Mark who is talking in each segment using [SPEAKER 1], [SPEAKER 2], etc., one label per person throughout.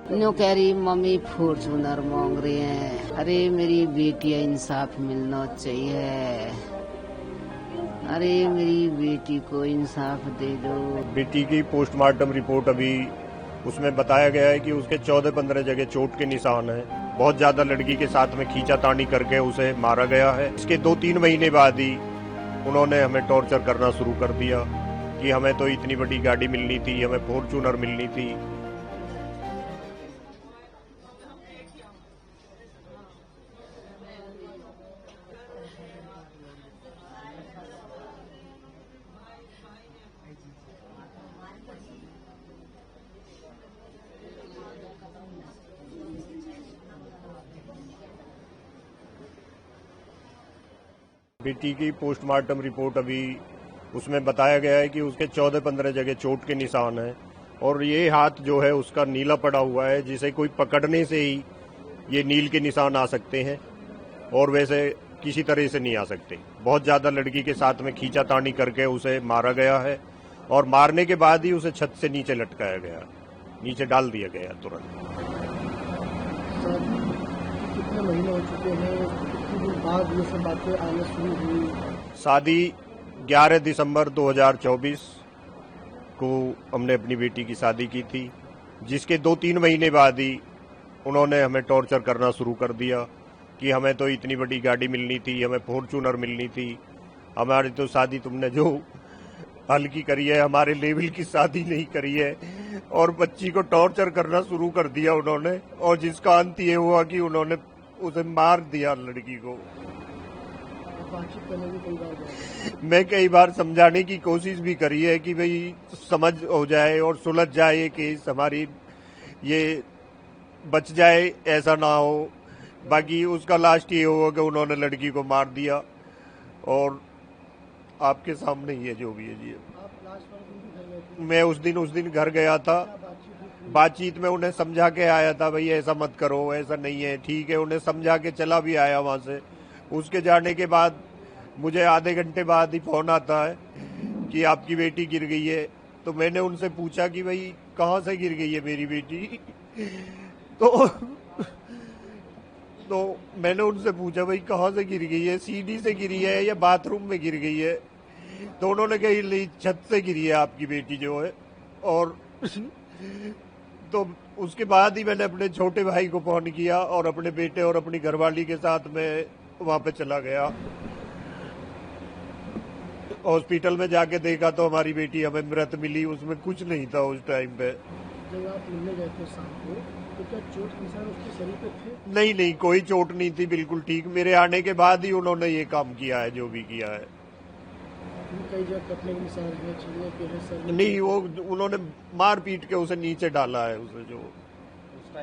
[SPEAKER 1] No कह रही mummy Fortuner मांग रही हैं। अरे मेरी बेटी है, इंसाफ मिलना चाहिए। अरे मेरी बेटी को इंसाफ दे दो।
[SPEAKER 2] बेटी की पोस्टमार्टम रिपोर्ट अभी उसमें बताया गया है कि उसके 14-15 जगह चोट के निशान हैं। बहुत ज्यादा लड़की के साथ में खींचातानी करके उसे मारा गया है। इसके 2-3 महीने बाद ही उन्होंने हमें टॉर्चर करना शुरू कर दिया कि हमें तो इतनी बड़ी गाड़ी मिलनी थी, हमें फॉर्चूनर मिलनी थी। बेटी की पोस्टमार्टम रिपोर्ट अभी उसमें बताया गया है कि उसके 14-15 जगह चोट के निशान हैं और ये हाथ जो है उसका नीला पड़ा हुआ है, जिसे कोई पकड़ने से ही ये नील के निशान आ सकते हैं और वैसे किसी तरह से नहीं आ सकते। बहुत ज्यादा लड़की के साथ में खींचातानी करके उसे मारा गया है और मारने के बाद ही उसे छत से नीचे लटकाया गया, नीचे डाल दिया गया तुरंत।
[SPEAKER 3] कितने महीने हो चुके हैं, कितने दिन बाद ये सब बातें आना शुरू हुई?
[SPEAKER 2] शादी 11 दिसंबर 2024 को हमने अपनी बेटी की शादी की थी, जिसके 2-3 महीने बाद ही उन्होंने हमें टॉर्चर करना शुरू कर दिया कि हमें तो इतनी बड़ी गाड़ी मिलनी थी, हमें फॉर्चूनर मिलनी थी। हमारी तो शादी तुमने जो हल्की करी है, हमारे लेवल की शादी नहीं करी है और बच्ची को टॉर्चर करना शुरू कर दिया उन्होंने, और जिसका अंत ये हुआ कि उन्होंने उसे मार दिया लड़की को।
[SPEAKER 3] बातचीत करने की कई बार
[SPEAKER 2] मैं कई बार समझाने की कोशिश भी करी है कि भाई समझ हो जाए और सुलझ जाए ये केस, हमारी ये बच जाए, ऐसा ना हो। बाकी उसका लास्ट ये हुआ कि उन्होंने लड़की को मार दिया और आपके सामने ही है जो भी है जी।
[SPEAKER 3] आप लास्ट वाले दिन भी घर गए थे?
[SPEAKER 2] मैं उस दिन घर गया था। बातचीत में उन्हें समझा के आया था, भाई ऐसा मत करो, ऐसा नहीं है, ठीक है, उन्हें समझा के चला भी आया वहां से। उसके जाने के बाद मुझे आधे घंटे बाद ही फोन आता है कि आपकी बेटी गिर गई है। तो मैंने उनसे पूछा कि भाई कहाँ से गिर गई है मेरी बेटी? तो मैंने उनसे पूछा भाई कहाँ से गिर गई है, सीढ़ी से गिरी है या बाथरूम में गिर गई है? तो उन्होंने कही छत से गिरी है आपकी बेटी जो है। और तो उसके बाद ही मैंने अपने छोटे भाई को फोन किया और अपने बेटे और अपनी घरवाली के साथ में वहां पे चला गया। हॉस्पिटल में जाके देखा तो हमारी बेटी हमें मृत मिली, उसमें कुछ नहीं था उस टाइम पे।
[SPEAKER 3] जब आप मिलने गए थे शाम को, तो क्या चोट निशान उसके शरीर पे थे?
[SPEAKER 2] नहीं, कोई चोट नहीं थी, बिल्कुल ठीक। मेरे आने के बाद ही उन्होंने ये काम किया है जो भी किया है।
[SPEAKER 3] कई जगह कटने के निशान है, छीलने के हैं, सर में?
[SPEAKER 2] नहीं, वो उन्होंने मार पीट के उसे नीचे डाला है।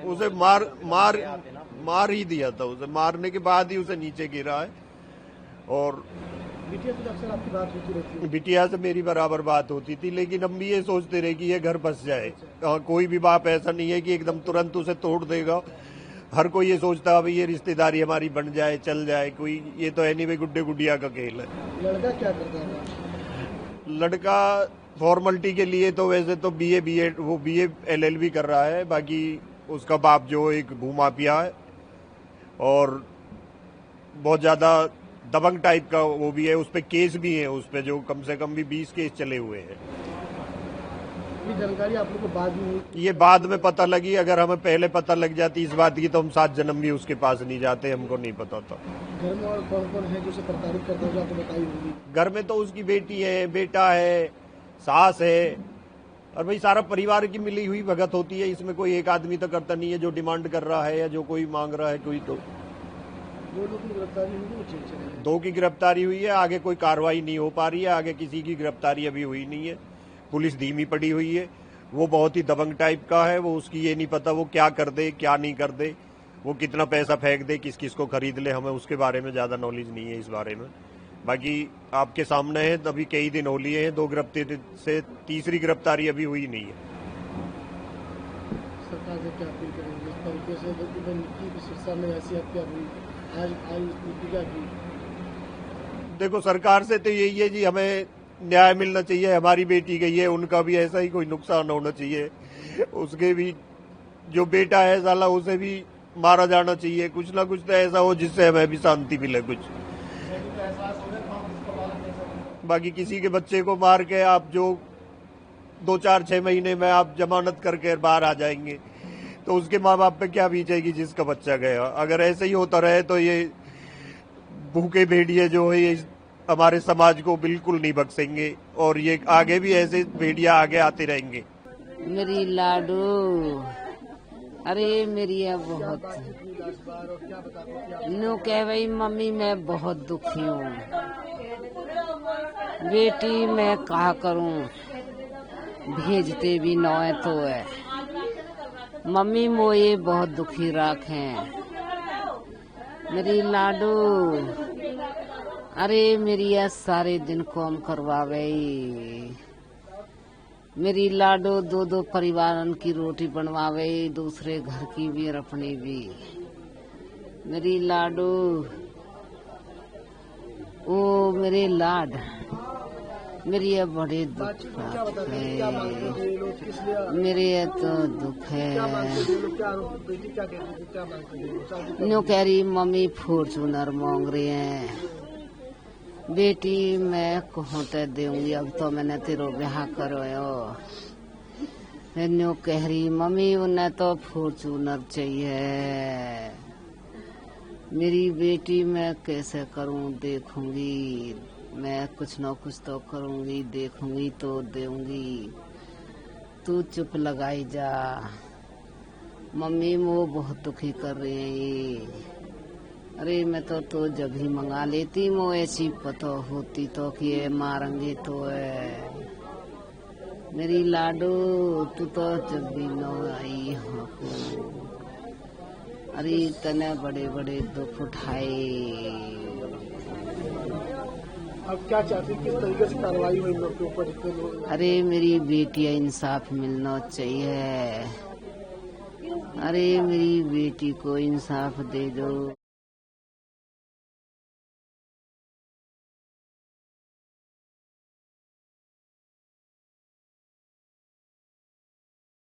[SPEAKER 2] उसे मार ही दिया था। उसे मारने के बाद ही उसे नीचे गिरा है। और
[SPEAKER 3] बिटिया से अक्सर आपकी बात होती रहती है?
[SPEAKER 2] बिटिया से मेरी बराबर बात होती थी, लेकिन हम भी ये सोचते रहे कि ये घर बस जाए। कोई भी बाप ऐसा नहीं है कि एकदम तुरंत उसे तोड़ देगा। हर कोई ये सोचता है भाई ये रिश्तेदारी हमारी बन जाए, चल जाए कोई, ये तो एनीवे गुड्डे गुडिया का खेल है।
[SPEAKER 3] लड़का क्या करता है?
[SPEAKER 2] लड़का फॉर्मेलिटी के लिए तो वैसे तो बीए LLB कर रहा है। बाकी उसका बाप जो एक भूमाफिया है और बहुत ज्यादा दबंग टाइप का वो भी है। उस पे केस भी है, उस पे जो कम से कम भी 20 केस चले हुए हैं।
[SPEAKER 3] ये जानकारी आप लोग को बाद में हुई?
[SPEAKER 2] ये बाद में पता लगी। अगर हमें पहले पता लग जाती इस बात की तो हम 7 जन्म भी उसके पास नहीं जाते, हमको नहीं पता था।
[SPEAKER 3] घर में और कौन कौन है जो उसे प्रताड़ित करता है, जो आपको बताई होगी?
[SPEAKER 2] घर में तो उसकी बेटी है, बेटा है, सास है और भाई सारा परिवार की मिली हुई भगत होती है। इसमें कोई एक आदमी तो करता नहीं है जो डिमांड कर रहा है या जो कोई मांग रहा है कोई। तो
[SPEAKER 3] 2 लोगों की गिरफ्तारी हुई, वो जेल चले गए।
[SPEAKER 2] 2 की गिरफ्तारी हुई है, आगे कोई कार्रवाई नहीं हो पा रही है। आगे किसी की गिरफ्तारी अभी हुई नहीं है। पुलिस धीमी पड़ी हुई है। वो बहुत ही दबंग टाइप का है। वो उसकी ये नहीं पता वो क्या कर दे क्या नहीं कर दे, वो कितना पैसा फेंक दे, किस किस को खरीद ले, हमें उसके बारे में ज्यादा नॉलेज नहीं है इस बारे में। बाकी आपके सामने है, अभी कई दिन हो लिए हैं, 2 गिरफ्तारी से तीसरी गिरफ्तारी अभी हुई नहीं है।
[SPEAKER 3] सरकार से क्या अपील करेंगे? इस तरीके से नीति की शिक्षा में ऐसी हत्या हुई, आज नीति क्या की?
[SPEAKER 2] देखो सरकार से तो यही है जी, हमें न्याय मिलना चाहिए। हमारी बेटी गई है, उनका भी ऐसा ही कोई नुकसान होना चाहिए, उसके भी जो बेटा है साला उसे भी मारा जाना चाहिए। कुछ ना कुछ तो ऐसा हो जिससे हमें भी शांति मिले कुछ। बाकी किसी के बच्चे को मार के आप जो 2-4-6 महीने में आप जमानत करके बाहर आ जाएंगे तो उसके माँ बाप पे क्या बीतेगी जिसका बच्चा गया। अगर ऐसे ही होता रहे तो ये भूखे भेड़िए जो है ये हमारे समाज को बिल्कुल नहीं बख्शेंगे और ये आगे भी ऐसे भेड़िया आगे आते रहेंगे।
[SPEAKER 1] मेरी लाडू, अरे मेरी है बहुत नो कह भाई मम्मी मैं बहुत दुखी हूँ। बेटी मैं कहा करूँ, भेजते भी न है तो है। मम्मी मोए बहुत दुखी राखे मेरी लाडू। अरे मेरी है सारे दिन काम करवावे। मेरी लाडो 2-2 परिवारन की रोटी बनवावे, दूसरे घर की भी और अपनी भी। मेरी लाडो ओ मेरे लाड, मेरी ये बड़े दुख है। मेरे ये तो दुख है। न्यू कह रही मम्मी फॉर्चूनर मांग रही है। बेटी मैं कहूँ तो दूंगी, अब तो मैंने तेरो ब्याह करो। न्यू कह रही मम्मी उन्हें तो फॉर्चूनर चाहिए। मेरी बेटी मैं कैसे करूँ, देखूंगी मैं कुछ न कुछ तो करूंगी, देखूंगी तो दूंगी। तू चुप लगाई जा। मम्मी वो बहुत दुखी कर रही है ये। अरे मैं तो जब ही मंगा लेती मो ऐसी पता होती तो कि ये मारेंगे तो है। मेरी लाडू तू तो जब भी न आई हो। अरे तने बड़े बड़े दुख उठाए।
[SPEAKER 3] अब क्या चाहती, किस तरीके से कार्रवाई हुई इन लोग के ऊपर?
[SPEAKER 1] अरे मेरी बेटियां इंसाफ मिलना चाहिए। अरे मेरी बेटी को इंसाफ दे दो।